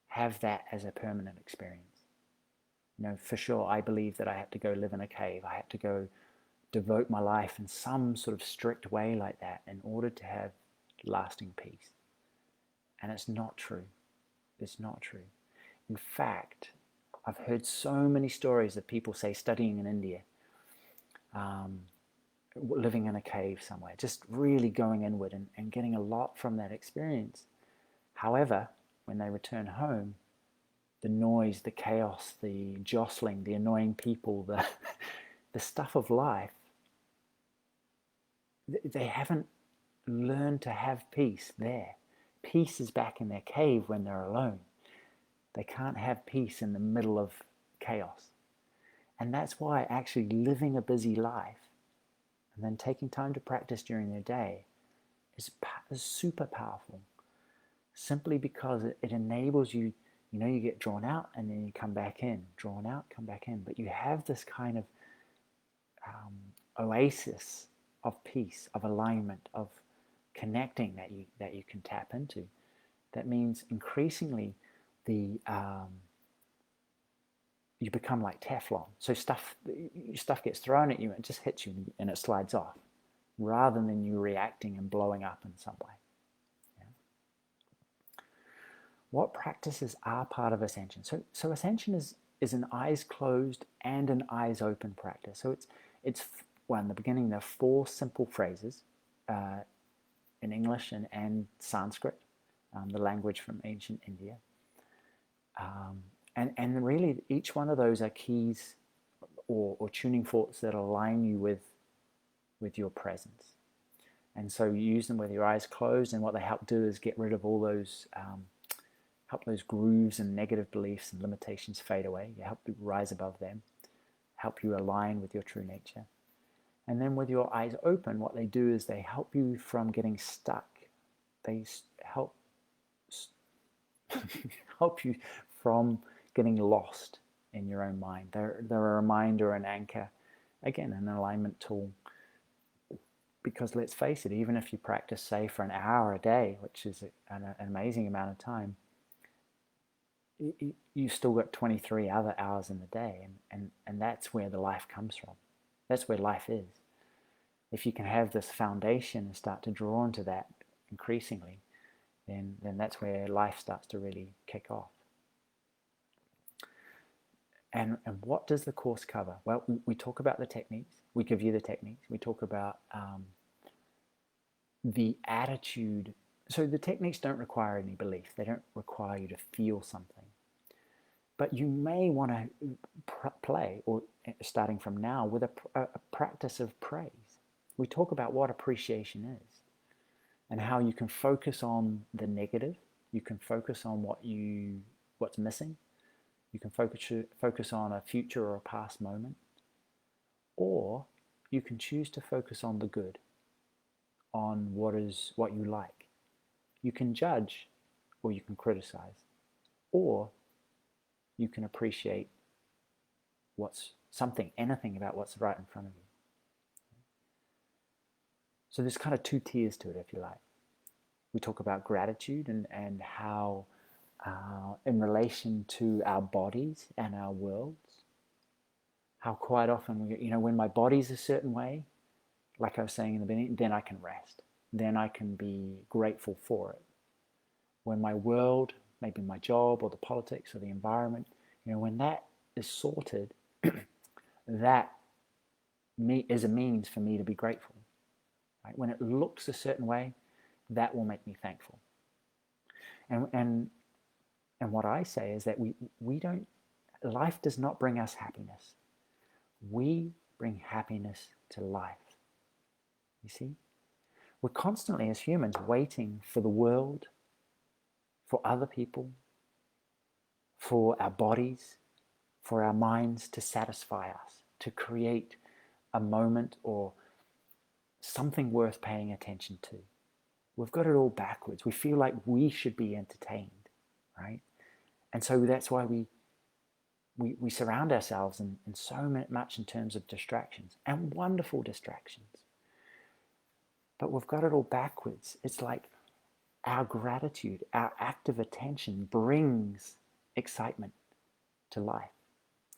S1: have that as a permanent experience. For sure, I believe that I had to go live in a cave. I had to go devote my life in some sort of strict way like that in order to have lasting peace. And it's not true. It's not true. In fact, I've heard so many stories of people, say, studying in India, living in a cave somewhere, just really going inward and getting a lot from that experience. However, when they return home, the noise, the chaos, the jostling, the annoying people, the stuff of life, they haven't learned to have peace there. Peace is back in their cave when they're alone. They can't have peace in the middle of chaos. And that's why actually living a busy life and then taking time to practice during their day is super powerful. Simply because it enables you, you get drawn out and then you come back in, drawn out, come back in. But you have this kind of oasis of peace, of alignment, of connecting that you can tap into. That means increasingly you become like Teflon. So stuff gets thrown at you and it just hits you and it slides off, rather than you reacting and blowing up in some way. Yeah. What practices are part of Ascension? So Ascension is an eyes closed and an eyes open practice. So it's well, in the beginning there are 4 simple phrases in English and Sanskrit, the language from ancient India. And really each one of those are keys or tuning forks that align you with your presence. And so you use them with your eyes closed, and what they help do is get rid of all those help those grooves and negative beliefs and limitations fade away. You help you rise above them, help you align with your true nature. And then with your eyes open, what they do is they help you from getting stuck. They help help you from getting lost in your own mind. They're a reminder, an anchor, again, an alignment tool. Because let's face it, even if you practice, say, for an hour a day, which is an amazing amount of time, you've still got 23 other hours in the day, and that's where the life comes from. That's where life is. If you can have this foundation and start to draw into that increasingly, then that's where life starts to really kick off. And what does the course cover? Well, we talk about the techniques. We give you the techniques. We talk about the attitude. So the techniques don't require any belief. They don't require you to feel something. But you may want to play, or starting from now, with a practice of praise. We talk about what appreciation is and how you can focus on the negative. You can focus on what's missing. You can focus on a future or a past moment. Or you can choose to focus on the good, on what you like. You can judge, or you can criticize, or you can appreciate anything about what's right in front of you. So there's kind of two tiers to it, if you like. We talk about gratitude and how, in relation to our bodies and our worlds, how quite often, when my body's a certain way, like I was saying in the beginning, then I can rest. Then I can be grateful for it. When my world, maybe my job or the politics or the environment, when that is sorted, that is a means for me to be grateful. Right? When it looks a certain way, that will make me thankful. And what I say is that life does not bring us happiness. We bring happiness to life. You see? We're constantly, as humans, waiting for the world, for other people, for our bodies, for our minds to satisfy us, to create a moment or something worth paying attention to. We've got it all backwards. We feel like we should be entertained, right? And so that's why we surround ourselves in so much in terms of distractions, and wonderful distractions. But we've got it all backwards. It's like our gratitude, our active attention brings excitement to life.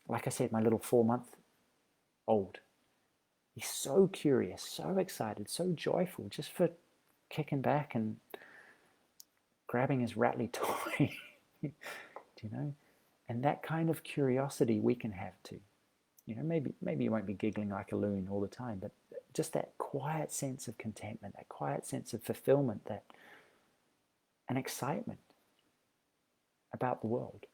S1: Like I said, my little 4-month-old, he's so curious, so excited, so joyful just for kicking back and grabbing his rattly toy. Do you know? And that kind of curiosity we can have too. Maybe you won't be giggling like a loon all the time, but just that quiet sense of contentment, that quiet sense of fulfillment, an excitement about the world.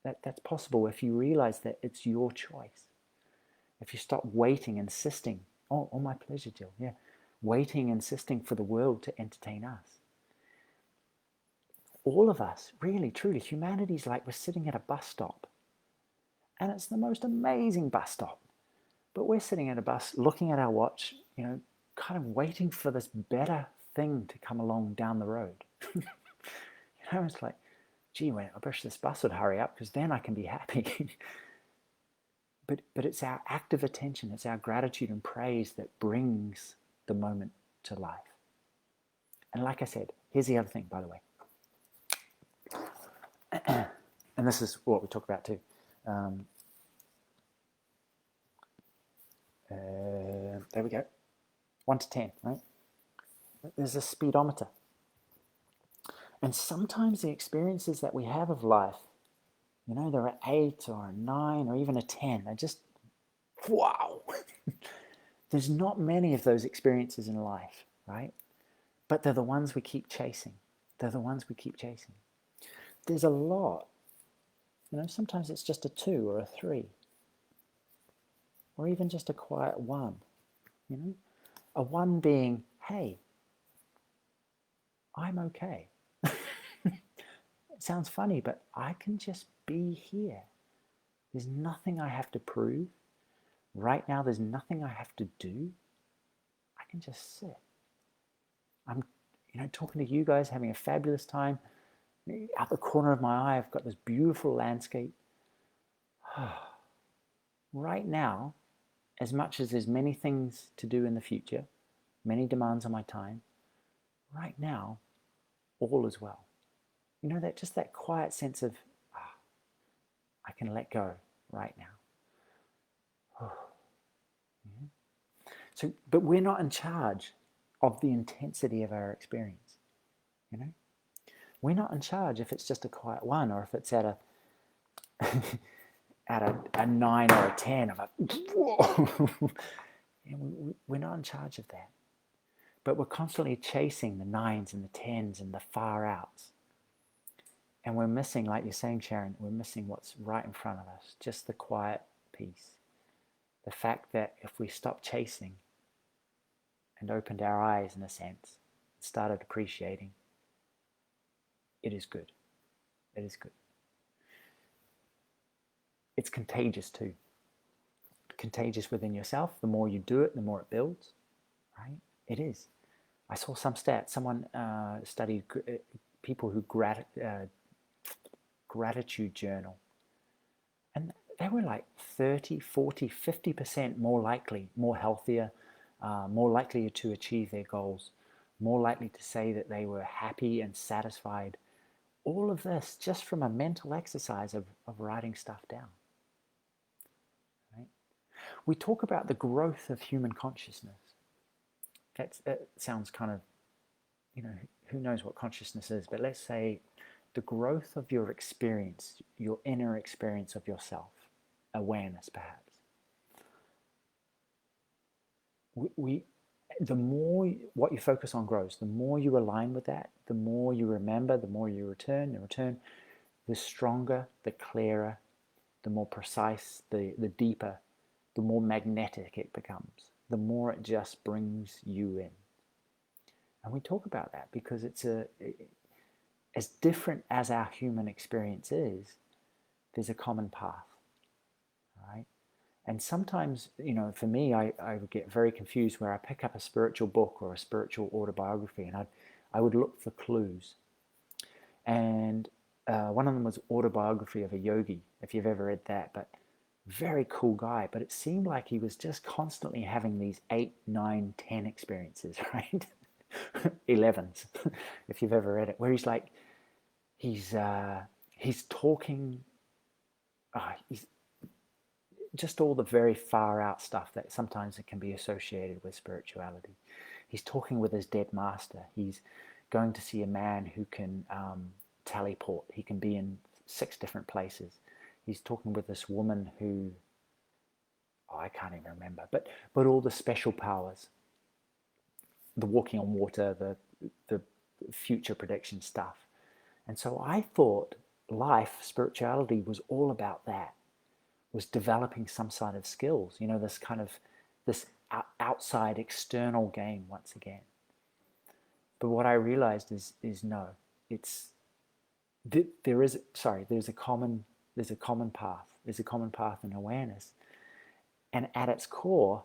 S1: That's possible if you realize that it's your choice. If you stop waiting, insisting, oh, my pleasure, Jill, yeah, waiting, insisting for the world to entertain us. All of us, really, truly, humanity's like we're sitting at a bus stop. And it's the most amazing bus stop. But we're sitting at a bus, looking at our watch, kind of waiting for this better thing to come along down the road. It's like, gee, I wish this bus would hurry up because then I can be happy. But it's our active attention, it's our gratitude and praise that brings the moment to life. And like I said, here's the other thing, by the way. And this is what we talk about too. There we go. 1 to 10, right? There's a speedometer. And sometimes the experiences that we have of life, they're an 8 or a 9 or even a 10. They're just, wow. There's not many of those experiences in life, right? But they're the ones we keep chasing. They're the ones we keep chasing. There's a lot. Sometimes it's just a 2 or a 3. Or even just a quiet 1. A 1 being, hey, I'm okay. it sounds funny, but I can just be here. There's nothing I have to prove. Right now, there's nothing I have to do. I can just sit. I'm, talking to you guys, having a fabulous time. Out the corner of my eye, I've got this beautiful landscape. Right now, as much as there's many things to do in the future, many demands on my time, right now, all is well. That quiet sense of, I can let go right now. So, but we're not in charge of the intensity of our experience. We're not in charge if it's just a quiet one, or if it's at a 9 or a 10 of a whoa. We're not in charge of that. But we're constantly chasing the 9s and the 10s and the far outs. And we're missing, like you're saying, Sharon, we're missing what's right in front of us, just the quiet peace. The fact that if we stopped chasing and opened our eyes, in a sense, started appreciating, it is good. It is good. It's contagious too. Contagious within yourself. The more you do it, the more it builds, right? It is. I saw some stats. Someone studied people who gratitude journal. And they were like 30, 40, 50% more likely, more healthier, more likely to achieve their goals, more likely to say that they were happy and satisfied. All of this just from a mental exercise of writing stuff down. Right? We talk about the growth of human consciousness. That sounds kind of, who knows what consciousness is, but let's say the growth of your experience, your inner experience of yourself, awareness perhaps. The more what you focus on grows, the more you align with that, the more you remember, the more you return, the stronger, the clearer, the more precise, the deeper, the more magnetic it becomes, the more it just brings you in. And we talk about that because it's as different as our human experience is, there's a common path, right? And sometimes, for me, I would get very confused where I pick up a spiritual book or a spiritual autobiography, and I would look for clues. And one of them was Autobiography of a Yogi, if you've ever read that, but very cool guy. But it seemed like he was just constantly having these 8, 9, 10 experiences, right? 11s, if you've ever read it, where he's like, he's talking, he's just all the very far out stuff that sometimes it can be associated with spirituality. He's talking with his dead master. He's going to see a man who can teleport. He can be in 6 different places. He's talking with this woman who, I can't even remember, but all the special powers, the walking on water, the future prediction stuff. And so I thought life, spirituality was all about that, was developing some sort of skills, this kind of, this outside external game once again. But what I realized is no, there's a common path. There's a common path in awareness. And at its core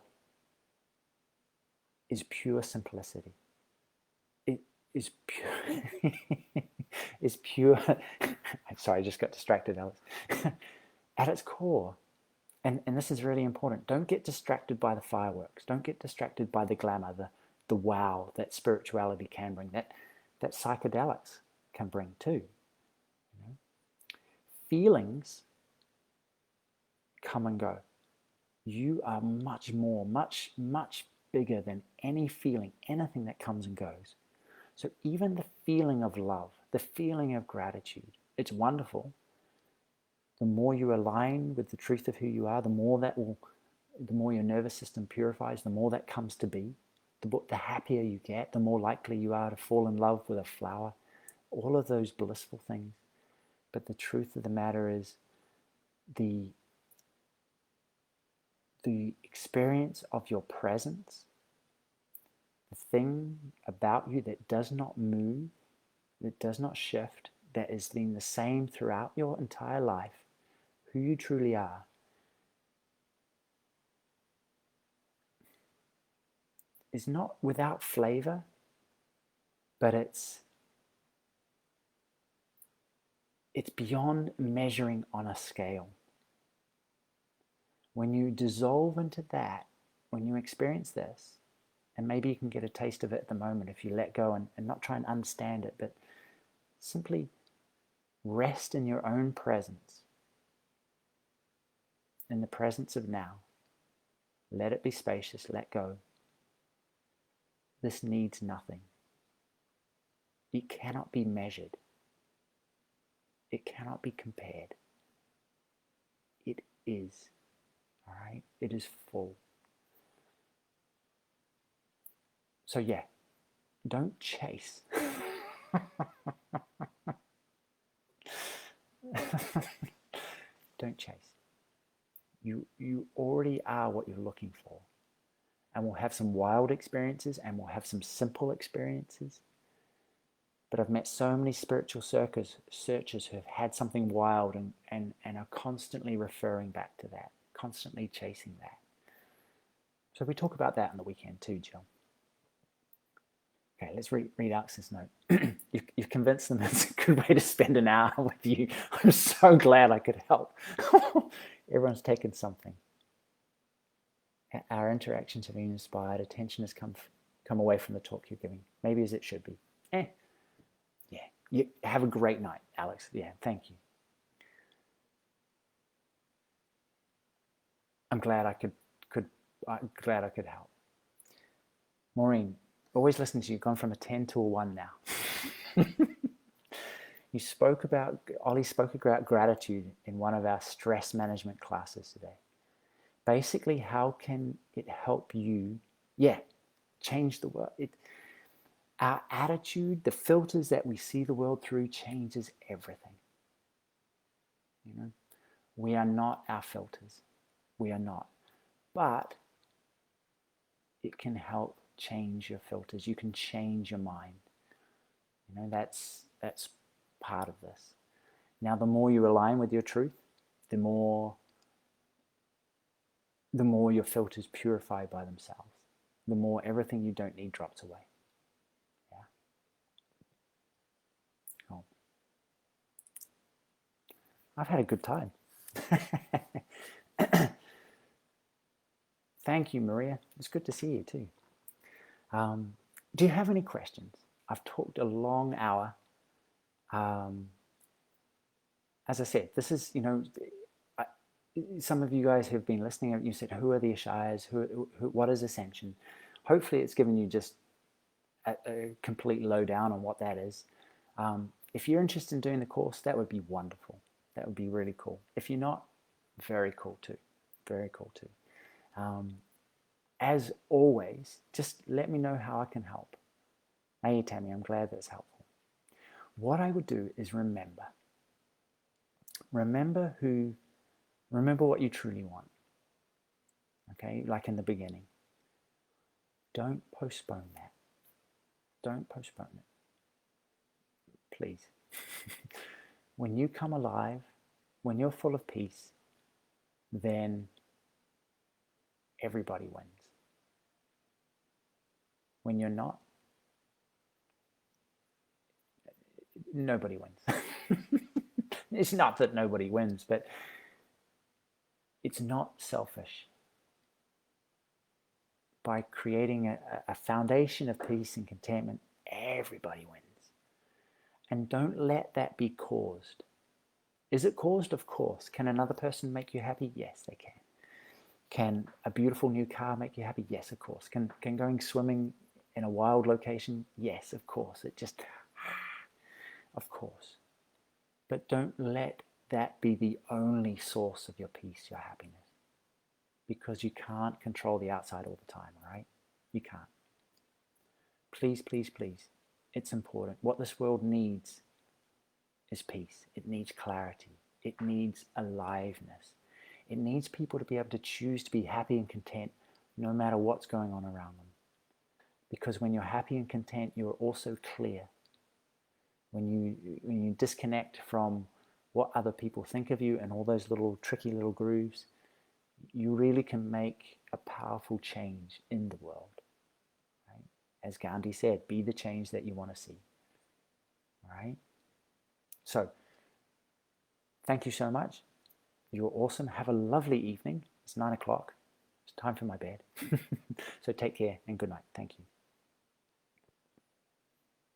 S1: is pure simplicity. It is pure, is pure, sorry, I just got distracted, Alice. At its core, and this is really important, don't get distracted by the fireworks. Don't get distracted by the glamour, the wow that spirituality can bring, that psychedelics can bring too. Feelings come and go. You are much more, much, much bigger than any feeling, anything that comes and goes. So even the feeling of love, the feeling of gratitude, it's wonderful. The more you align with the truth of who you are, the more your nervous system purifies, the more that comes to be. The happier you get, the more likely you are to fall in love with a flower. All of those blissful things. But the truth of the matter is the experience of your presence, the thing about you that does not move, that does not shift, that has been the same throughout your entire life, who you truly are, is not without flavor, but it's beyond measuring on a scale. When you dissolve into that, when you experience this, and maybe you can get a taste of it at the moment if you let go and not try and understand it, but simply rest in your own presence, in the presence of now. Let it be spacious, let go. This needs nothing. It cannot be measured. It cannot be compared. It is, all right? It is full. So yeah, don't chase. Don't chase. You already are what you're looking for. And we'll have some wild experiences and we'll have some simple experiences. But I've met so many spiritual searchers who have had something wild and are constantly referring back to that, constantly chasing that. So we talk about that on the weekend too, Jill. Okay, let's read Alex's note. You've convinced them it's a good way to spend an hour with you. I'm so glad I could help. Everyone's taken something. Our interactions have been inspired. Attention has come away from the talk you're giving. Maybe as it should be. Yeah. You have a great night, Alex. Yeah, thank you. I'm glad I could help. Maureen, always listening to you. Gone from a 10 to a 1 now. Ollie spoke about gratitude in one of our stress management classes today. Basically, how can it help you, change the world? Our attitude, the filters that we see the world through changes everything. You know, we are not our filters. We are not. But it can help change your filters. You can change your mind. You know, that's part of this. Now, the more you align with your truth, the more your filters purify by themselves. The more everything you don't need drops away. Yeah. Cool. I've had a good time. Thank you, Maria. It's good to see you too. Do you have any questions? I've talked a long hour. As I said, this is, some of you guys who've been listening, you said, who are the Ishayas? What is Ascension? Hopefully it's given you just a complete lowdown on what that is. If you're interested in doing the course, that would be wonderful. That would be really cool. If you're not, very cool too. Very cool too. As always, just let me know how I can help. Hey, Tammy, I'm glad that's helpful. What I would do is remember what you truly want. Okay, like in the beginning. Don't postpone that. Don't postpone it. Please. When you come alive, when you're full of peace, then everybody wins. When you're not, nobody wins. It's not that nobody wins, but it's not selfish. By creating a foundation of peace and contentment, everybody wins. And don't let that be caused. Is it caused? Of course. Can another person make you happy? Yes, they can. Can a beautiful new car make you happy? Yes, of course. Can going swimming in a wild location? Yes, of course. Of course. But don't let that be the only source of your peace, your happiness. Because you can't control the outside all the time, all right? You can't. Please, please, please. It's important. What this world needs is peace. It needs clarity. It needs aliveness. It needs people to be able to choose to be happy and content no matter what's going on around them. Because when you're happy and content, you're also clear. when you disconnect from what other people think of you and all those little tricky little grooves, you really can make a powerful change in the world. Right? As Gandhi said, be the change that you want to see. All right? So, thank you so much. You're awesome. Have a lovely evening. It's 9 o'clock. It's time for my bed. So take care and good night. Thank you.